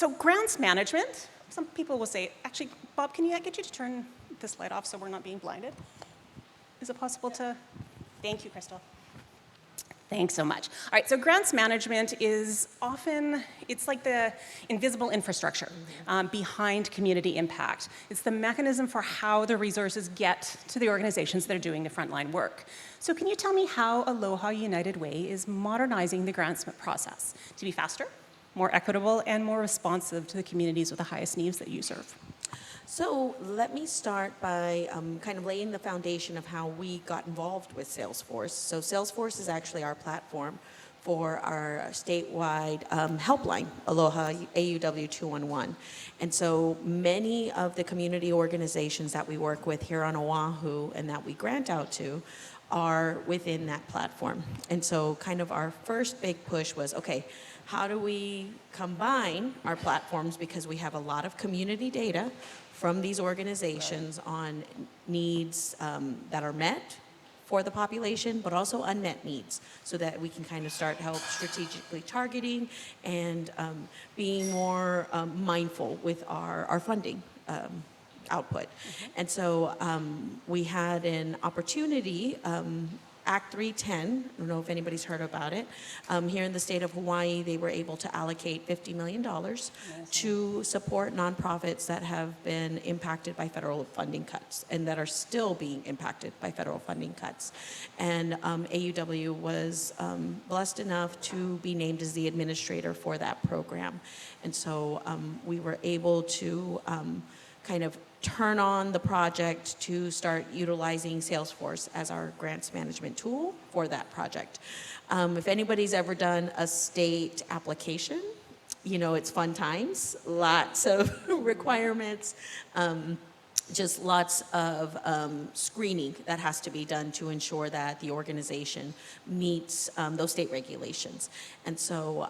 So grants management, some people will say, actually, Bob, can I get you to turn this light off so we're not being blinded? Is it possible to? Thank you, Crystal. Thanks so much. All right, so grants management is often, it's like the invisible infrastructure behind community impact. It's the mechanism for how the resources get to the organizations that are doing the frontline work. So can you tell me how Aloha United Way is modernizing the grants process to be faster, more equitable, and more responsive to the communities with the highest needs that you serve? So let me start by kind of laying the foundation of how we got involved with Salesforce. So Salesforce is actually our platform for our statewide helpline, Aloha AUW 211. And so many of the community organizations that we work with here on Oahu and that we grant out to are within that platform. And so kind of our first big push was, okay, how do we combine our platforms, because we have a lot of community data from these organizations on needs that are met for the population, but also unmet needs, so that we can kind of start help strategically targeting and being more mindful with our funding output. And so we had an opportunity, Act 310, I don't know if anybody's heard about it. Here in the state of Hawaii, they were able to allocate $50 million to support nonprofits that have been impacted by federal funding cuts and that are still being impacted by federal funding cuts. And AUW was blessed enough to be named as the administrator for that program. And so we were able to kind of turn on the project to start utilizing Salesforce as our grants management tool for that project. If anybody's ever done a state application, you know, it's fun times, lots of requirements, just lots of screening that has to be done to ensure that the organization meets those state regulations. And so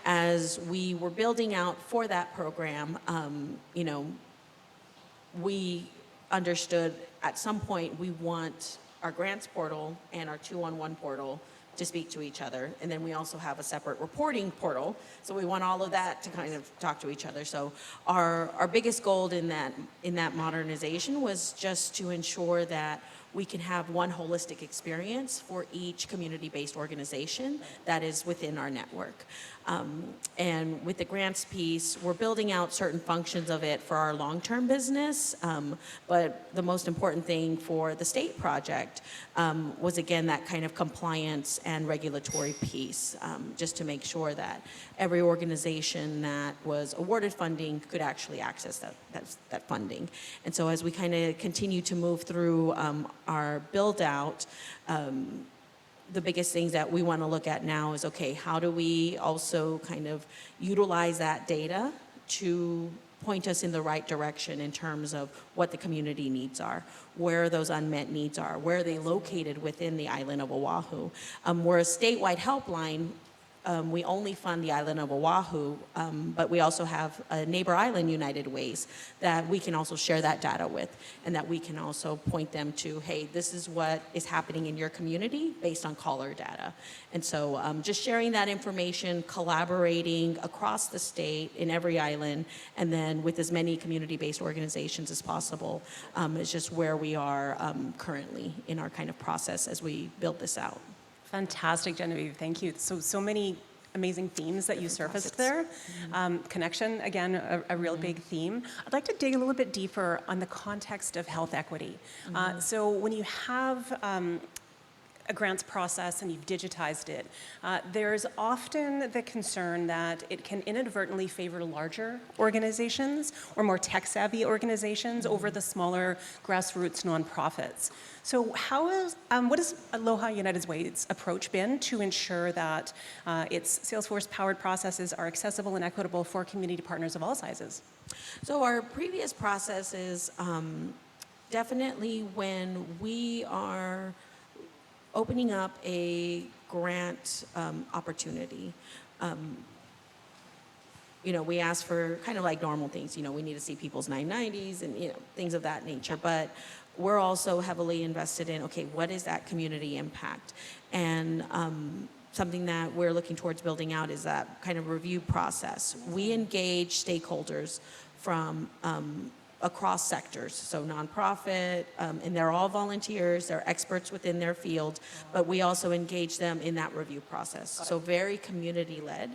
as we were building out for that program, you know, we understood at some point we want our grants portal and our 211 portal to speak to each other. And then we also have a separate reporting portal. So we want all of that to kind of talk to each other. So our biggest goal in that modernization was just to ensure that we can have one holistic experience for each community-based organization that is within our network. And with the grants piece, we're building out certain functions of it for our long-term business, but the most important thing for the state project was, again, that kind of compliance and regulatory piece, just to make sure that every organization that was awarded funding could actually access that funding. And so as we kind of continue to move through our build-out, the biggest things that we want to look at now is, okay, how do we also kind of utilize that data to point us in the right direction in terms of what the community needs are, where those unmet needs are, where are they located within the island of Oahu. We're a statewide helpline. We only fund the island of Oahu, but we also have a neighbor island, United Ways, that we can also share that data with, and that we can also point them to, hey, this is what is happening in your community based on caller data. And so just sharing that information, collaborating across the state in every island, and then with as many community-based organizations as possible is just where we are currently in our kind of process as we build this out. Fantastic, Genevieve, thank you. So many amazing themes that you surfaced there. Connection, again, a real big theme. I'd like to dig a little bit deeper on the context of health equity. So when you have a grants process and you've digitized it, there's often the concern that it can inadvertently favor larger organizations or more tech-savvy organizations over the smaller grassroots nonprofits. So what has Aloha United Way's approach been to ensure that its Salesforce-powered processes are accessible and equitable for community partners of all sizes? So our previous process is definitely when we are opening up a grant opportunity. We ask for kind of like normal things. We need to see people's 990s and things of that nature. But we're also heavily invested in, okay, what is that community impact? And something that we're looking towards building out is that kind of review process. We engage stakeholders from across sectors, so nonprofit, and they're all volunteers, they're experts within their field, but we also engage them in that review process. So very community-led.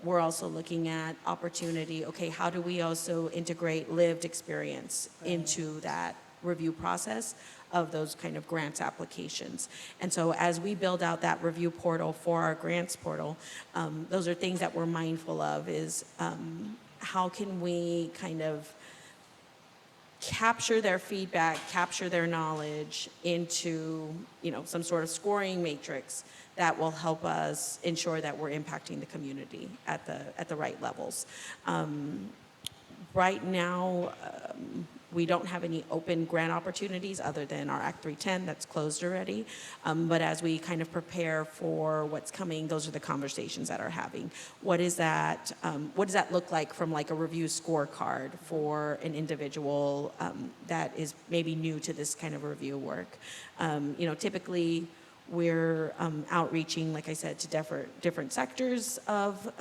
We're also looking at opportunity, okay, how do we also integrate lived experience into that review process of those kind of grants applications. And so as we build out that review portal for our grants portal, those are things that we're mindful of is how can we kind of capture their feedback, capture their knowledge into, some sort of scoring matrix that will help us ensure that we're impacting the community at the right levels. Right now, we don't have any open grant opportunities other than our Act 310 that's closed already. But as we kind of prepare for what's coming, those are the conversations that are having. What does that look like from like a review scorecard for an individual that is maybe new to this kind of review work? Typically we're outreaching, like I said, to different sectors of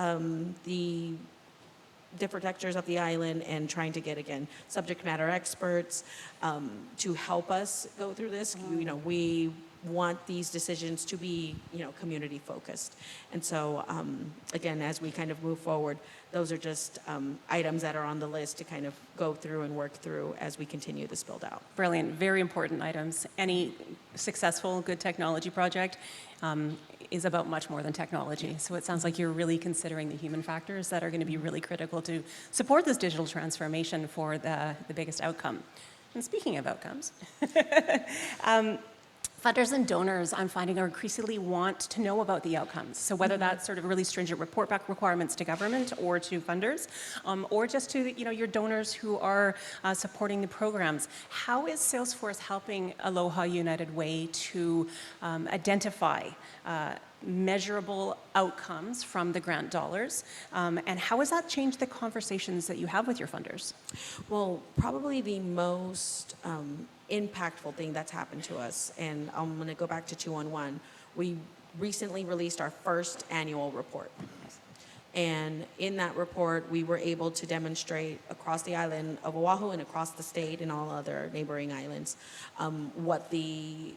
the island and trying to get, again, subject matter experts to help us go through this. We want these decisions to be, community focused. And so, again, as we kind of move forward, those are just items that are on the list to kind of go through and work through as we continue this build out. Brilliant, very important items. Any successful, good technology project is about much more than technology. So it sounds like you're really considering the human factors that are going to be really critical to support this digital transformation for the biggest outcome. And speaking of outcomes, funders and donors, I'm finding, are increasingly want to know about the outcomes. So whether that's sort of really stringent report back requirements to government or to funders, or just to your donors who are supporting the programs. How is Salesforce helping Aloha United Way to identify measurable outcomes from the grant dollars? And how has that changed the conversations that you have with your funders? Well, probably the most impactful thing that's happened to us, and I'm going to go back to 211. We recently released our first annual report. And in that report, we were able to demonstrate across the island of Oahu and across the state and all other neighboring islands what the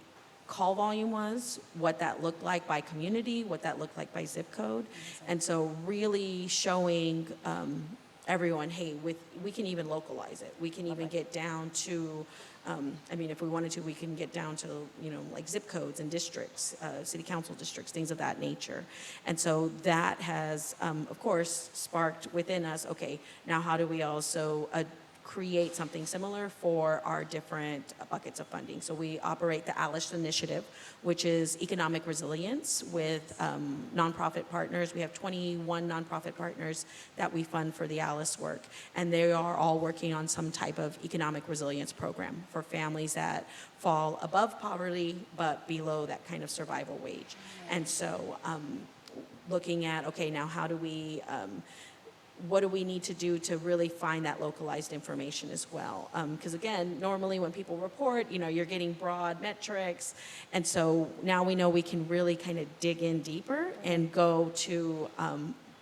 call volume was, what that looked like by community, what that looked like by zip code. And so really showing everyone, hey, we can even localize it. We can even get down to, if we wanted to, we can get down to, like zip codes and districts, city council districts, things of that nature. And so that has, of course, sparked within us, okay, now how do we also create something similar for our different buckets of funding. So we operate the ALICE initiative, which is economic resilience with nonprofit partners. We have 21 nonprofit partners that we fund for the ALICE work, and they are all working on some type of economic resilience program for families that fall above poverty but below that kind of survival wage. And so looking at, okay, now how do we what do we need to do to really find that localized information as well? Because again, normally when people report, you're getting broad metrics. And so now we know we can really kind of dig in deeper and go to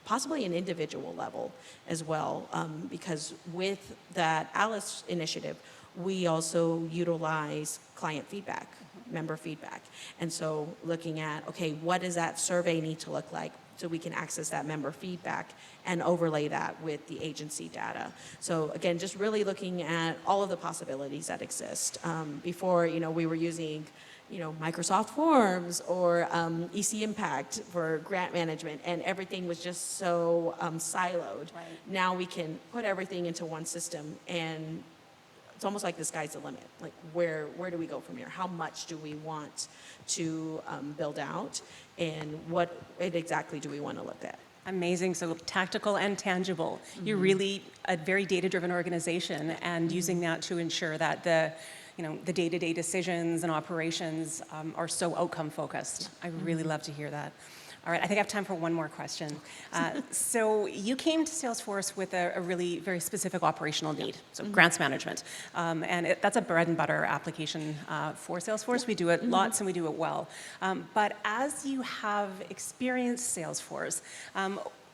possibly an individual level as well. Because with that ALICE initiative, we also utilize client feedback, member feedback. And so looking at, okay, what does that survey need to look like? So we can access that member feedback and overlay that with the agency data. So again, just really looking at all of the possibilities that exist. Before, we were using, Microsoft Forms or EC Impact for grant management, and everything was just so siloed. Right. Now we can put everything into one system, and it's almost like the sky's the limit. Like, where do we go from here? How much do we want to build out, and what exactly do we want to look at? Amazing, so tactical and tangible. You're really a very data-driven organization, and using that to ensure that the day-to-day decisions and operations are so outcome-focused. I really love to hear that. All right, I think I have time for one more question. So you came to Salesforce with a really very specific operational need, so grants management. And that's a bread and butter application for Salesforce. We do it lots and we do it well. But as you have experienced Salesforce,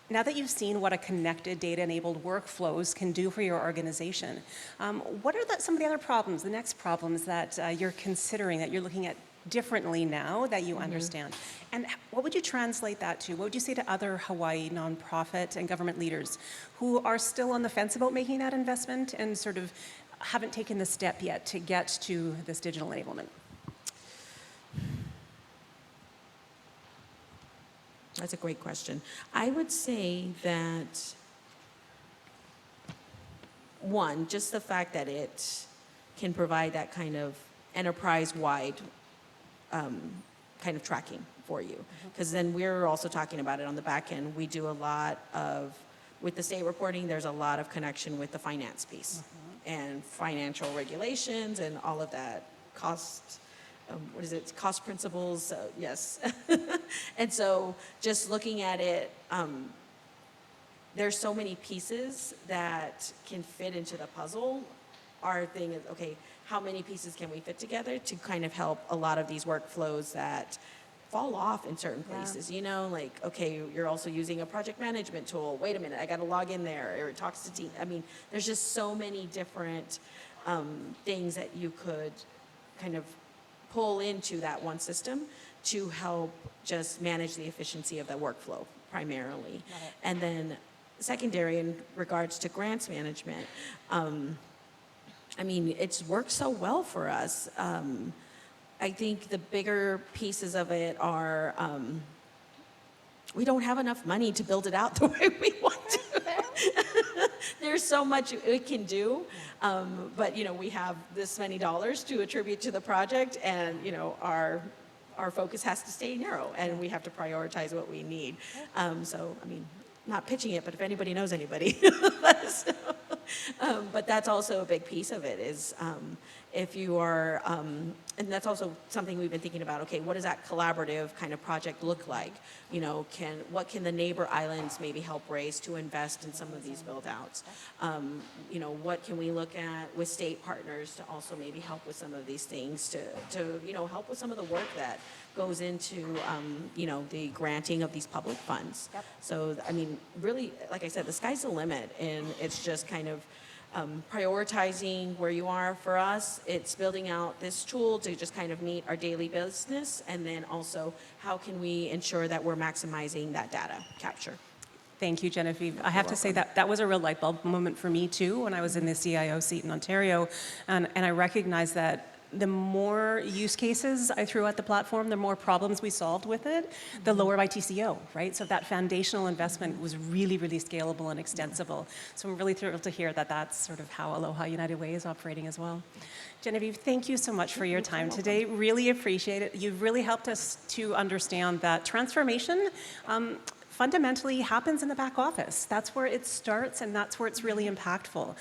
now that you've seen what a connected, data-enabled workflows can do for your organization, what are some of the other problems, the next problems that you're considering, that you're looking at differently now that you understand? And what would you translate that to? What would you say to other Hawaii nonprofit and government leaders who are still on the fence about making that investment and sort of haven't taken the step yet to get to this digital enablement? That's a great question. I would say that, one, just the fact that it can provide that kind of enterprise-wide kind of tracking for you. Because then we're also talking about it on the back end. We do a lot of, with the state reporting, there's a lot of connection with the finance piece and financial regulations and all of that cost. Cost principles, yes. And so just looking at it, there's so many pieces that can fit into the puzzle. Our thing is, okay, how many pieces can we fit together to kind of help a lot of these workflows that fall off in certain places, you know, like, okay, you're also using a project management tool. Wait a minute, I got to log in there, or it talks to team. I mean, there's just so many different things that you could kind of pull into that one system to help just manage the efficiency of the workflow primarily. And then secondary in regards to grants management, I mean, it's worked so well for us. I think the bigger pieces of it are we don't have enough money to build it out the way we want to. There's so much it can do, but, you know, we have this many dollars to attribute to the project, and, you know, our focus has to stay narrow, and we have to prioritize what we need. So, I mean, not pitching it, but if anybody knows anybody, but that's also a big piece of it is if you are, and that's also something we've been thinking about, okay, what does that collaborative kind of project look like? You know, what can the neighbor islands maybe help raise to invest in some of these build outs? You know, what can we look at with state partners to also maybe help with some of these things to you know, help with some of the work that goes into, you know, the granting of these public funds. So, I mean, really, like I said, the sky's the limit, and it's just kind of prioritizing where you are. For us, it's building out this tool to just kind of meet our daily business, and then also how can we ensure that we're maximizing that data capture. Thank you, Genevieve. I have to say that was a real light bulb moment for me too when I was in the CIO seat in Ontario, and I recognized that the more use cases I threw at the platform, the more problems we solved with it, the lower my TCO, right? So that foundational investment was really, really scalable and extensible. So I'm really thrilled to hear that that's sort of how Aloha United Way is operating as well. Genevieve, thank you so much for your time today. Really appreciate it. You've really helped us to understand that transformation fundamentally happens in the back office. That's where it starts, and that's where it's really impactful.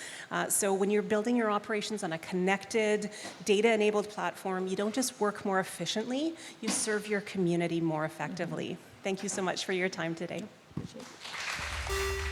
So when you're building your operations on a connected, data-enabled platform, you don't just work more efficiently, you serve your community more effectively. Thank you so much for your time today. Appreciate it.